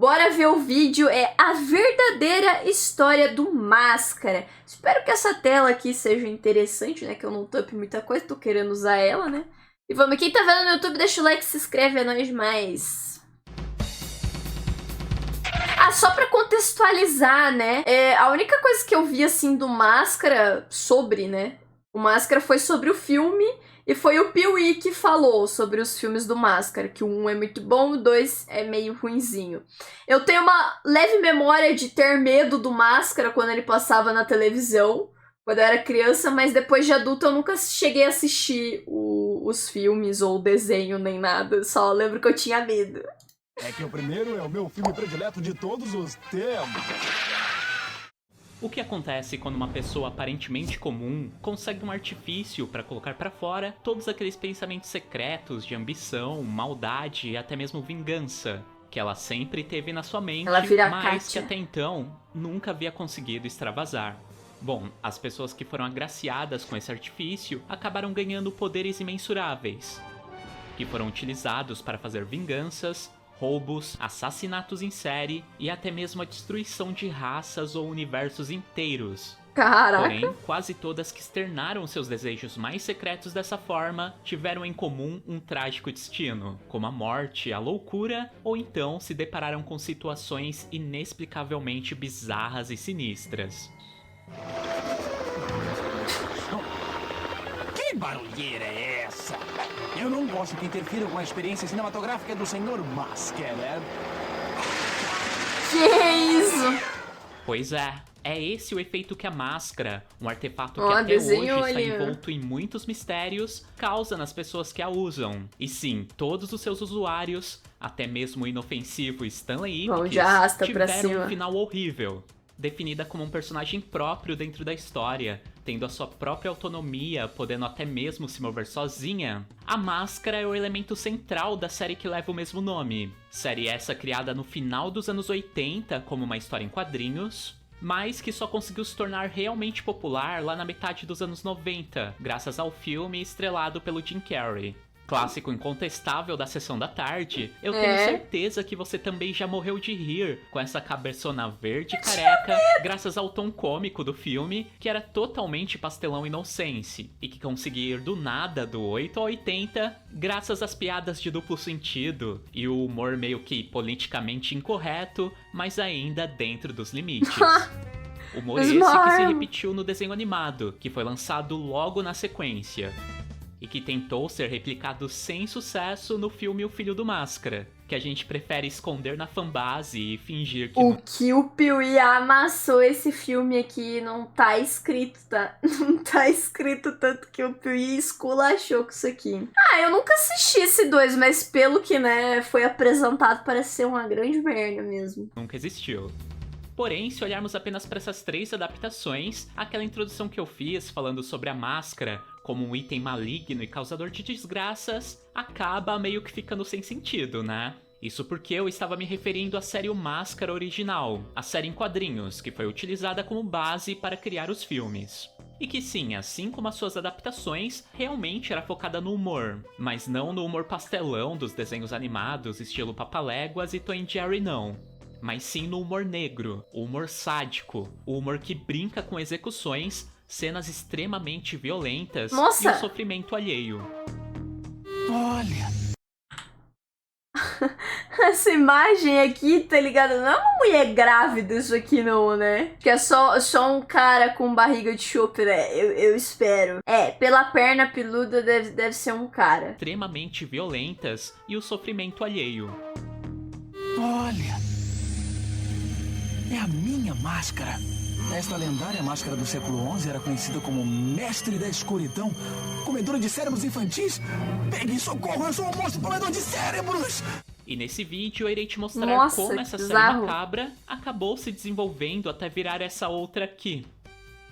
Bora ver o vídeo, é a verdadeira história do Máscara. Espero que essa tela aqui seja interessante, né? Que eu não tope muita coisa, tô querendo usar ela, né? E vamos, quem tá vendo no YouTube, deixa o like, se inscreve, é nóis demais. Só pra contextualizar, né? A única coisa que eu vi, assim, do Máscara sobre, né? O Máscara foi sobre o filme e foi o Piuí que falou sobre os filmes do Máscara, que o 1 é muito bom, o 2 é meio ruinzinho. Eu tenho uma leve memória de ter medo do Máscara quando ele passava na televisão, quando eu era criança, mas depois de adulta eu nunca cheguei a assistir os filmes ou o desenho nem nada, só lembro que eu tinha medo. É que o primeiro é o meu filme predileto de todos os tempos. O que acontece quando uma pessoa aparentemente comum consegue um artifício para colocar para fora todos aqueles pensamentos secretos de ambição, maldade e até mesmo vingança que ela sempre teve na sua mente, mas que até então nunca havia conseguido extravasar? Bom, as pessoas que foram agraciadas com esse artifício acabaram ganhando poderes imensuráveis, que foram utilizados para fazer vinganças, roubos, assassinatos em série e até mesmo a destruição de raças ou universos inteiros. Caraca! Porém, quase todas que externaram seus desejos mais secretos dessa forma tiveram em comum um trágico destino, como a morte, a loucura, ou então se depararam com situações inexplicavelmente bizarras e sinistras. Que barulheira é essa? Eu não gosto que interfiram com a experiência cinematográfica do Sr. Máscara. Que isso? Pois é esse o efeito que a máscara, um artefato que até hoje está envolto em muitos mistérios, causa nas pessoas que a usam. E sim, todos os seus usuários, até mesmo o inofensivo Stanley Ipkiss, tiveram um final horrível. Definida como um personagem próprio dentro da história, tendo a sua própria autonomia, podendo até mesmo se mover sozinha, a Máscara é o elemento central da série que leva o mesmo nome. Série essa criada no final dos anos 80 como uma história em quadrinhos, mas que só conseguiu se tornar realmente popular lá na metade dos anos 90, graças ao filme estrelado pelo Jim Carrey. Clássico incontestável da sessão da tarde, eu tenho certeza que você também já morreu de rir com essa cabeçona verde careca, graças ao tom cômico do filme, que era totalmente pastelão inocente, e que conseguia ir do nada do 8 a 80, graças às piadas de duplo sentido, e o humor meio que politicamente incorreto, mas ainda dentro dos limites. Humor esse que se repetiu no desenho animado, que foi lançado logo na sequência, e que tentou ser replicado sem sucesso no filme O Filho do Máscara, que a gente prefere esconder na fanbase e fingir que... O que o Piuí amassou esse filme aqui não tá escrito, tá? Não tá escrito tanto que o Piuí esculachou com isso aqui. Eu nunca assisti esse 2, mas pelo que, né, foi apresentado parece ser uma grande merda mesmo. Nunca existiu. Porém, se olharmos apenas para essas 3 adaptações, aquela introdução que eu fiz falando sobre a máscara como um item maligno e causador de desgraças, acaba meio que ficando sem sentido, né? Isso porque eu estava me referindo à série O Máscara original, a série em quadrinhos, que foi utilizada como base para criar os filmes. E que sim, assim como as suas adaptações, realmente era focada no humor, mas não no humor pastelão dos desenhos animados estilo Papaléguas e Tom e Jerry não. Mas sim no humor negro, o humor sádico, o humor que brinca com execuções, cenas extremamente violentas e o sofrimento alheio. Olha! Essa imagem aqui, tá ligado? Não é uma mulher grávida isso aqui não, né? Que é só um cara com barriga de chope, né? Eu espero. Pela perna peluda deve ser um cara. Extremamente violentas e o sofrimento alheio. Olha! É a minha máscara. Esta lendária máscara do século XI era conhecida como Mestre da Escuridão, comedora de cérebros infantis. Pegue socorro, eu sou um monstro comedor de cérebros! E nesse vídeo eu irei te mostrar como essa série macabra acabou se desenvolvendo até virar essa outra aqui.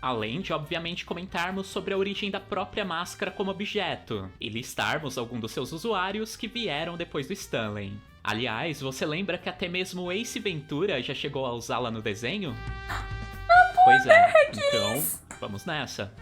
Além de, obviamente, comentarmos sobre a origem da própria máscara como objeto, e listarmos alguns dos seus usuários que vieram depois do Stanley. Aliás, você lembra que até mesmo o Ace Ventura já chegou a usá-la no desenho? Pois é, então vamos nessa.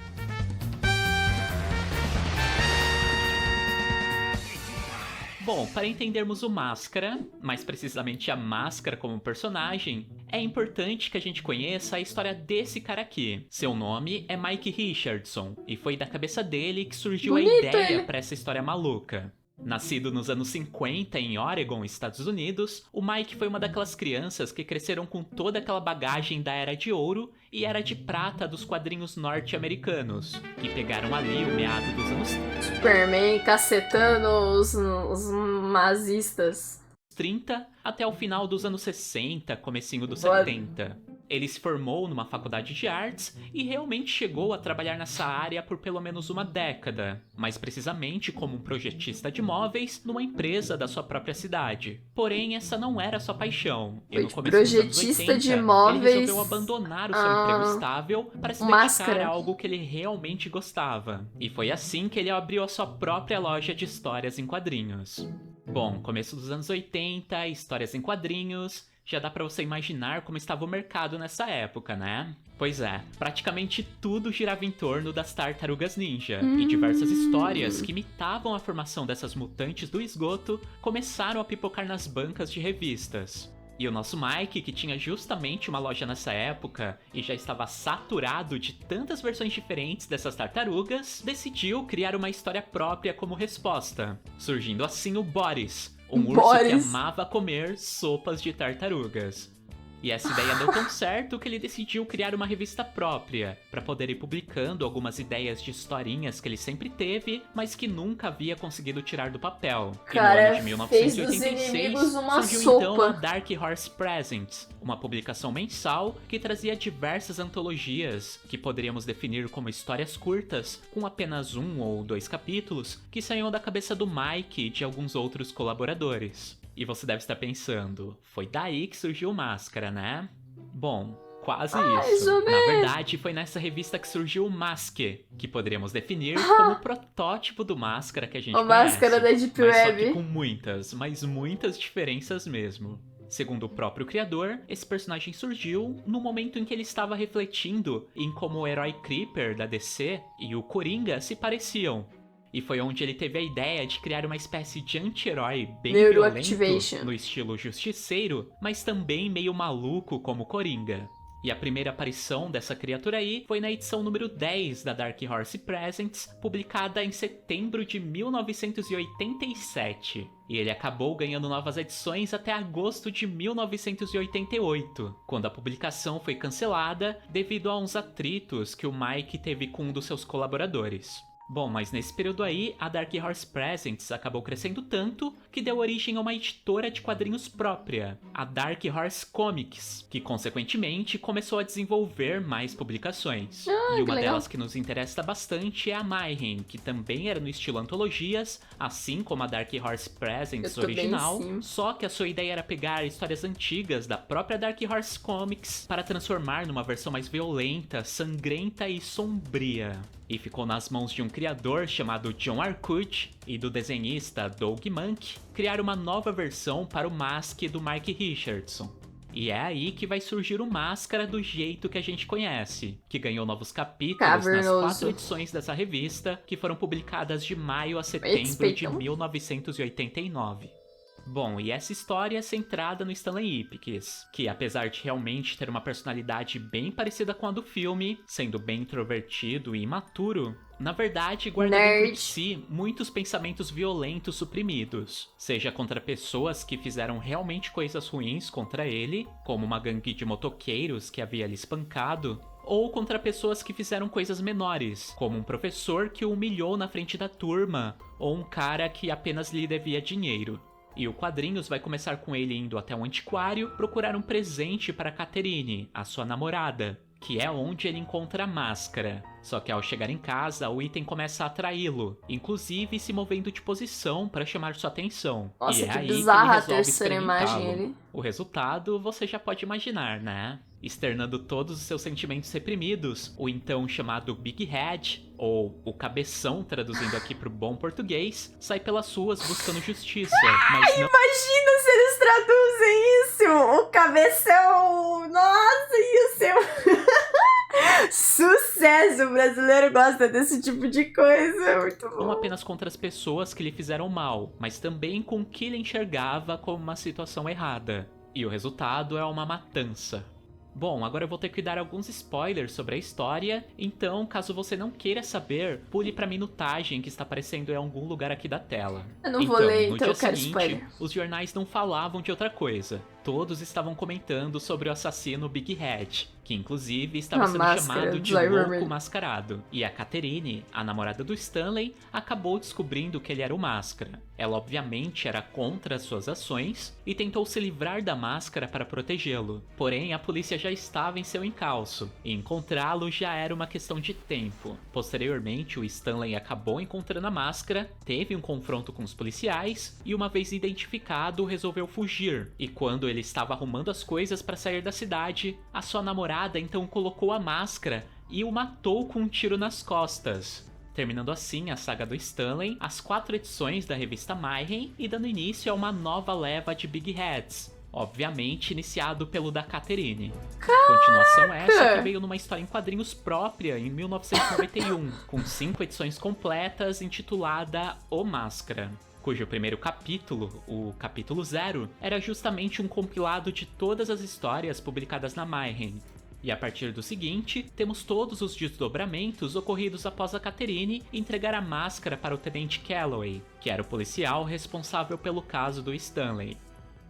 Bom, para entendermos o Máscara, mais precisamente a Máscara como personagem, é importante que a gente conheça a história desse cara aqui. Seu nome é Mike Richardson, e foi da cabeça dele que surgiu a ideia para essa história maluca. Nascido nos anos 50 em Oregon, Estados Unidos, o Mike foi uma daquelas crianças que cresceram com toda aquela bagagem da Era de Ouro e Era de Prata dos quadrinhos norte-americanos, que pegaram ali o meado dos anos Superman cacetando os nazistas. 30 até o final dos anos 60, comecinho dos 70. Ele se formou numa faculdade de artes e realmente chegou a trabalhar nessa área por pelo menos uma década, mais precisamente como um projetista de móveis numa empresa da sua própria cidade. Porém, essa não era sua paixão. E no começo dos anos 80, de móveis, ele resolveu abandonar o seu emprego estável para se dedicar a algo que ele realmente gostava. E foi assim que ele abriu a sua própria loja de histórias em quadrinhos. Bom, começo dos anos 80, histórias em quadrinhos, já dá pra você imaginar como estava o mercado nessa época, né? Pois é, praticamente tudo girava em torno das Tartarugas Ninja, e diversas histórias que imitavam a formação dessas mutantes do esgoto começaram a pipocar nas bancas de revistas. E o nosso Mike, que tinha justamente uma loja nessa época e já estava saturado de tantas versões diferentes dessas tartarugas, decidiu criar uma história própria como resposta, surgindo assim o Boris, um urso que amava comer sopas de tartarugas. E essa ideia deu tão certo que ele decidiu criar uma revista própria, para poder ir publicando algumas ideias de historinhas que ele sempre teve, mas que nunca havia conseguido tirar do papel. Cara, e no ano de 1986 surgiu sopa. então a Dark Horse Presents, uma publicação mensal que trazia diversas antologias, que poderíamos definir como histórias curtas, com apenas 1 ou 2 capítulos, que saíam da cabeça do Mike e de alguns outros colaboradores. E você deve estar pensando, foi daí que surgiu o Máscara, né? Bom, quase isso. Na verdade, foi nessa revista que surgiu o Maske, que poderíamos definir como o protótipo do Máscara que a gente conhece. Máscara da Deep mas Web. Só que com muitas, mas muitas diferenças mesmo. Segundo o próprio criador, esse personagem surgiu no momento em que ele estava refletindo em como o herói Creeper da DC e o Coringa se pareciam. E foi onde ele teve a ideia de criar uma espécie de anti-herói bem violento, no estilo justiceiro, mas também meio maluco como Coringa. E a primeira aparição dessa criatura aí foi na edição número 10 da Dark Horse Presents, publicada em setembro de 1987. E ele acabou ganhando novas edições até agosto de 1988, quando a publicação foi cancelada devido a uns atritos que o Mike teve com um dos seus colaboradores. Bom, mas nesse período aí, a Dark Horse Presents acabou crescendo tanto que deu origem a uma editora de quadrinhos própria, a Dark Horse Comics, que consequentemente começou a desenvolver mais publicações. E uma delas que nos interessa bastante é a Mayhem, que também era no estilo antologias, assim como a Dark Horse Presents original, só que a sua ideia era pegar histórias antigas da própria Dark Horse Comics para transformar numa versão mais violenta, sangrenta e sombria. E ficou nas mãos de um criador chamado John Arcudi e do desenhista Doug Mahnke criar uma nova versão para o Mask do Mike Richardson. E é aí que vai surgir o Máscara do jeito que a gente conhece, que ganhou novos capítulos nas 4 edições dessa revista, que foram publicadas de maio a setembro de 1989. Bom, e essa história é centrada no Stanley Ipkiss, que apesar de realmente ter uma personalidade bem parecida com a do filme, sendo bem introvertido e imaturo, na verdade guarda dentro de si muitos pensamentos violentos suprimidos, seja contra pessoas que fizeram realmente coisas ruins contra ele, como uma gangue de motoqueiros que havia lhe espancado, ou contra pessoas que fizeram coisas menores, como um professor que o humilhou na frente da turma, ou um cara que apenas lhe devia dinheiro. E o quadrinhos vai começar com ele indo até um antiquário procurar um presente para Catherine, a sua namorada, que é onde ele encontra a máscara. Só que ao chegar em casa, o item começa a atraí-lo, inclusive se movendo de posição para chamar sua atenção. Nossa, e é que aí bizarra que ele resolve a terceira imagem ali. O resultado você já pode imaginar, né? Externando todos os seus sentimentos reprimidos, o então chamado Big Head, ou o Cabeção, traduzindo aqui pro bom português, sai pelas ruas buscando justiça. Mas não... Imagina se eles traduzem isso! O Cabeção! Nossa, e o seu... Sucesso! O brasileiro gosta desse tipo de coisa. Muito bom. Não apenas contra as pessoas que lhe fizeram mal, mas também com o que ele enxergava como uma situação errada. E o resultado é uma matança. Bom, agora eu vou ter que dar alguns spoilers sobre a história, então, caso você não queira saber, pule pra minutagem que está aparecendo em algum lugar aqui da tela. Eu não vou ler, então eu quero seguinte, spoiler. Os jornais não falavam de outra coisa. Todos estavam comentando sobre o assassino Big Head, que inclusive estava sendo chamado de Louco Mascarado. E a Catherine, a namorada do Stanley, acabou descobrindo que ele era o Máscara. Ela obviamente era contra as suas ações e tentou se livrar da máscara para protegê-lo. Porém, a polícia já estava em seu encalço, e encontrá-lo já era uma questão de tempo. Posteriormente, o Stanley acabou encontrando a máscara, teve um confronto com os policiais e, uma vez identificado, resolveu fugir. E quando ele estava arrumando as coisas para sair da cidade, a sua namorada então colocou a máscara e o matou com um tiro nas costas. Terminando assim a saga do Stanley, as 4 edições da revista Mayhem e dando início a uma nova leva de Big Heads, obviamente iniciado pelo da Catherine. Continuação essa que veio numa história em quadrinhos própria em 1991, com 5 edições completas intitulada O Máscara, cujo primeiro capítulo, o capítulo 0, era justamente um compilado de todas as histórias publicadas na Mayhem. E a partir do seguinte, temos todos os desdobramentos ocorridos após a Catherine entregar a máscara para o Tenente Calloway, que era o policial responsável pelo caso do Stanley.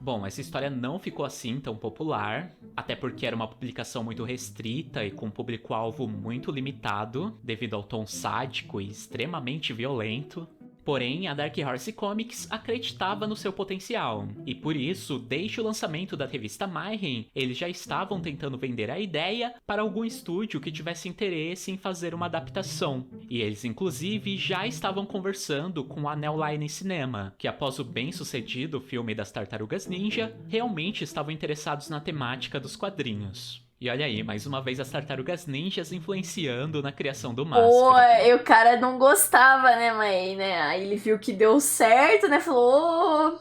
Bom, essa história não ficou assim tão popular, até porque era uma publicação muito restrita e com um público-alvo muito limitado, devido ao tom sádico e extremamente violento. Porém, a Dark Horse Comics acreditava no seu potencial, e por isso, desde o lançamento da revista Mayhem, eles já estavam tentando vender a ideia para algum estúdio que tivesse interesse em fazer uma adaptação. E eles, inclusive, já estavam conversando com a New Line Cinema, que após o bem-sucedido filme das Tartarugas Ninja, realmente estavam interessados na temática dos quadrinhos. E olha aí, mais uma vez as Tartarugas Ninjas influenciando na criação do Máscara. Pô, e o cara não gostava, né, mãe, né? Aí ele viu que deu certo, né? Falou,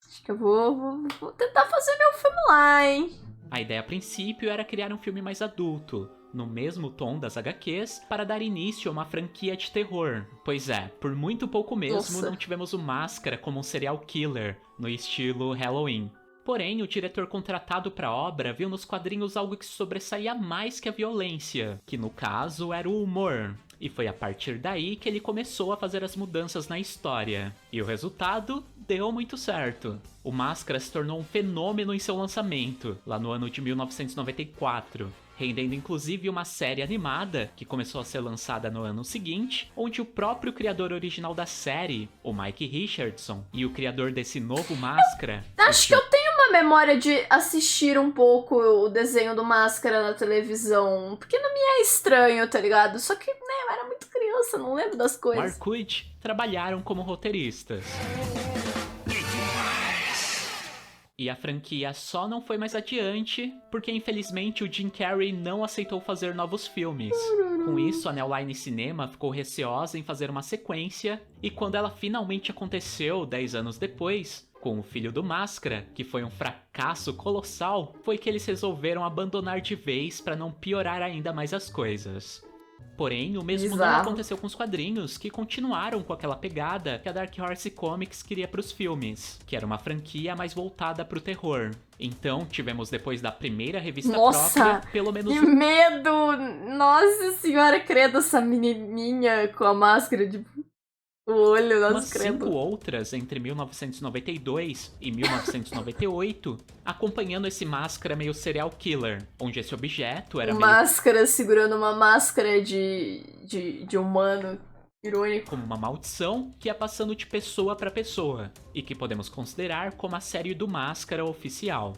acho que eu vou tentar fazer meu filme lá, hein? A ideia a princípio era criar um filme mais adulto, no mesmo tom das HQs, para dar início a uma franquia de terror. Pois é, por muito pouco mesmo não tivemos o Máscara como um serial killer, no estilo Halloween. Porém, o diretor contratado para a obra viu nos quadrinhos algo que sobressaía mais que a violência, que no caso era o humor. E foi a partir daí que ele começou a fazer as mudanças na história. E o resultado deu muito certo. O Máscara se tornou um fenômeno em seu lançamento, lá no ano de 1994. Rendendo inclusive uma série animada, que começou a ser lançada no ano seguinte, onde o próprio criador original da série, o Mike Richardson, e o criador desse novo Máscara... Acho que eu tenho uma memória de assistir um pouco o desenho do Máscara na televisão, porque não me é estranho, tá ligado? Só que, né, eu era muito criança, não lembro das coisas. Mark Wood trabalharam como roteiristas. E a franquia só não foi mais adiante, porque infelizmente o Jim Carrey não aceitou fazer novos filmes. Com isso, a New Line Cinema ficou receosa em fazer uma sequência, e quando ela finalmente aconteceu 10 anos depois, com o Filho do Máscara, que foi um fracasso colossal, foi que eles resolveram abandonar de vez para não piorar ainda mais as coisas. Porém, o mesmo não aconteceu com os quadrinhos, que continuaram com aquela pegada que a Dark Horse Comics queria para os filmes, que era uma franquia mais voltada para o terror. Então, tivemos depois da primeira revista própria, pelo menos... Que medo! Nossa senhora, credo, essa menininha com a máscara de... o olho, nossa, credo. 5 outras entre 1992 e 1998, acompanhando esse Máscara meio serial killer, onde esse objeto era Máscara segurando uma máscara de humano, irônico. como uma maldição que ia passando de pessoa para pessoa, e que podemos considerar como a série do Máscara oficial.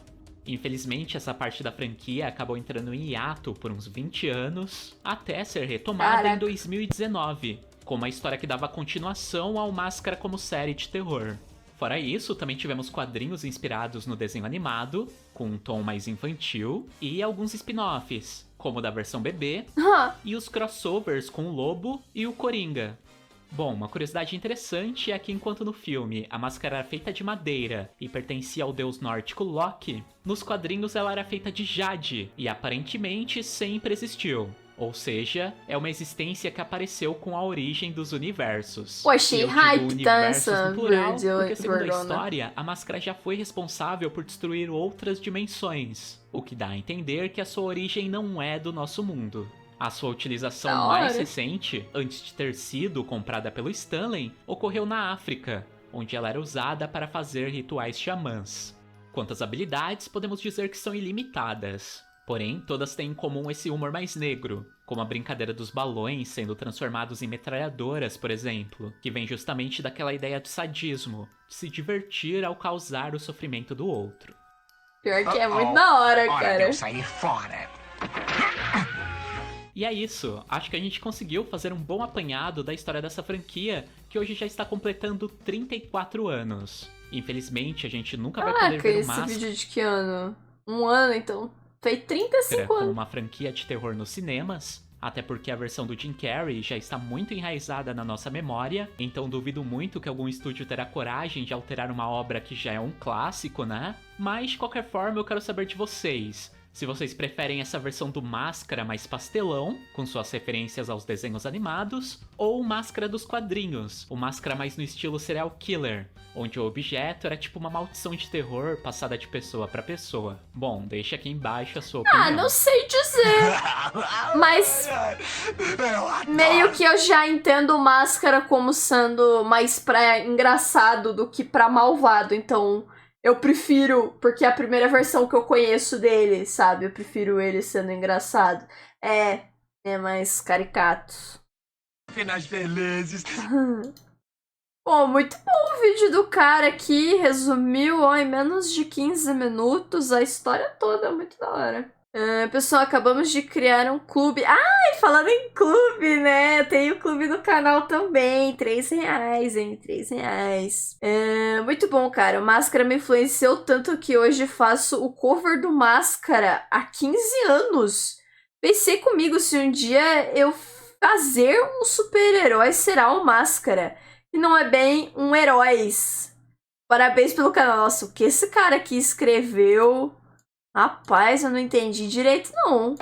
Infelizmente, essa parte da franquia acabou entrando em hiato por uns 20 anos, até ser retomada em 2019. Como a história que dava continuação ao Máscara como série de terror. Fora isso, também tivemos quadrinhos inspirados no desenho animado, com um tom mais infantil, e alguns spin-offs, como o da versão bebê, e os crossovers com o Lobo e o Coringa. Bom, uma curiosidade interessante é que enquanto no filme a máscara era feita de madeira e pertencia ao deus nórdico Loki, nos quadrinhos ela era feita de jade e aparentemente sempre existiu. Ou seja, é uma existência que apareceu com a origem dos universos. Pô, achei hype, tá? Essa plural, porque segundo a história, a máscara já foi responsável por destruir outras dimensões. O que dá a entender que a sua origem não é do nosso mundo. A sua utilização mais recente, antes de ter sido comprada pelo Stanley, ocorreu na África, onde ela era usada para fazer rituais xamãs. Quanto às habilidades, podemos dizer que são ilimitadas. Porém, todas têm em comum esse humor mais negro, como a brincadeira dos balões sendo transformados em metralhadoras, por exemplo, que vem justamente daquela ideia do sadismo, de se divertir ao causar o sofrimento do outro. Pior que é muito da hora, cara. Hora de eu sair fora. E é isso, acho que a gente conseguiu fazer um bom apanhado da história dessa franquia, que hoje já está completando 34 anos. Infelizmente, a gente nunca vai poder ver o Máscara... esse vídeo de que ano? Um ano, então... Foi 35 como anos. uma franquia de terror nos cinemas, até porque a versão do Jim Carrey já está muito enraizada na nossa memória, então duvido muito que algum estúdio terá coragem de alterar uma obra que já é um clássico, né? Mas, de qualquer forma, eu quero saber de vocês. Se vocês preferem essa versão do Máscara mais pastelão, com suas referências aos desenhos animados, ou o Máscara dos quadrinhos, o Máscara mais no estilo serial killer, onde o objeto era tipo uma maldição de terror passada de pessoa pra pessoa. Bom, deixa aqui embaixo a sua opinião. Não sei dizer, mas meio que eu já entendo o Máscara como sendo mais pra engraçado do que pra malvado, então... Eu prefiro, porque é a primeira versão que eu conheço dele, sabe? Eu prefiro ele sendo engraçado. É mais caricato. Finais felizes. Bom, muito bom o vídeo do cara aqui. Resumiu, em menos de 15 minutos a história toda. Muito da hora. Pessoal, acabamos de criar um clube. Ai, falando em clube, né? Tem o clube do canal também. R$3, hein? R$3. Muito bom, cara. O Máscara me influenciou tanto que hoje faço o cover do Máscara há 15 anos. Pensei comigo se um dia eu fazer um super-herói será o Máscara. E não é bem um heróis. Parabéns pelo canal. Nossa, o que esse cara aqui escreveu... Rapaz, eu não entendi direito, não.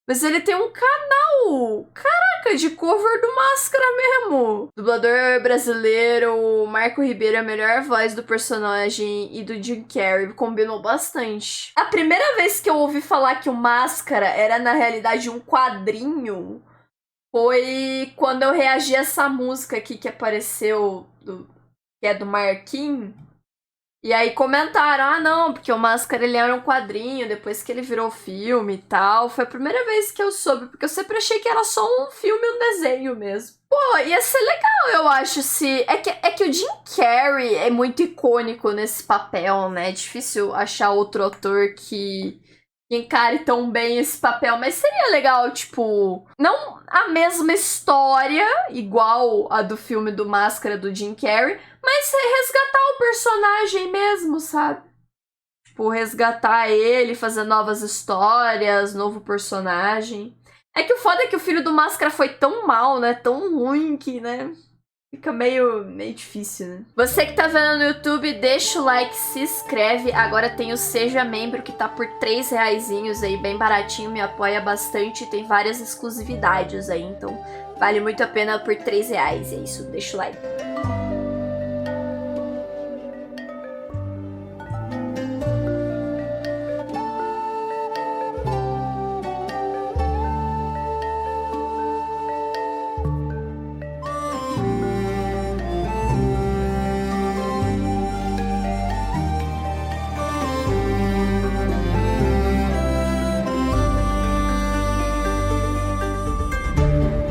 Mas ele tem um canal, caraca, de cover do Máscara mesmo. Dublador brasileiro, Marco Ribeiro é a melhor voz do personagem e do Jim Carrey. Combinou bastante. A primeira vez que eu ouvi falar que o Máscara era, na realidade, um quadrinho foi quando eu reagi a essa música aqui que apareceu, que é do Marquinhos. E aí comentaram, não, porque o Máscara ele era um quadrinho, depois que ele virou filme e tal. Foi a primeira vez que eu soube, porque eu sempre achei que era só um filme e um desenho mesmo. Pô, ia ser legal, eu acho, se... É que o Jim Carrey é muito icônico nesse papel, né? É difícil achar outro ator que encare tão bem esse papel, mas seria legal, tipo, não a mesma história, igual a do filme do Máscara do Jim Carrey, mas resgatar o personagem mesmo, sabe? Tipo, resgatar ele, fazer novas histórias, novo personagem. É que o foda é que o filho do Máscara foi tão mal, né? Tão ruim que, né? Fica meio difícil, né? Você que tá vendo no YouTube, deixa o like, se inscreve. Agora tem o Seja Membro, que tá por R$3 aí, bem baratinho, me apoia bastante. Tem várias exclusividades aí, então vale muito a pena por R$3. É isso, deixa o like.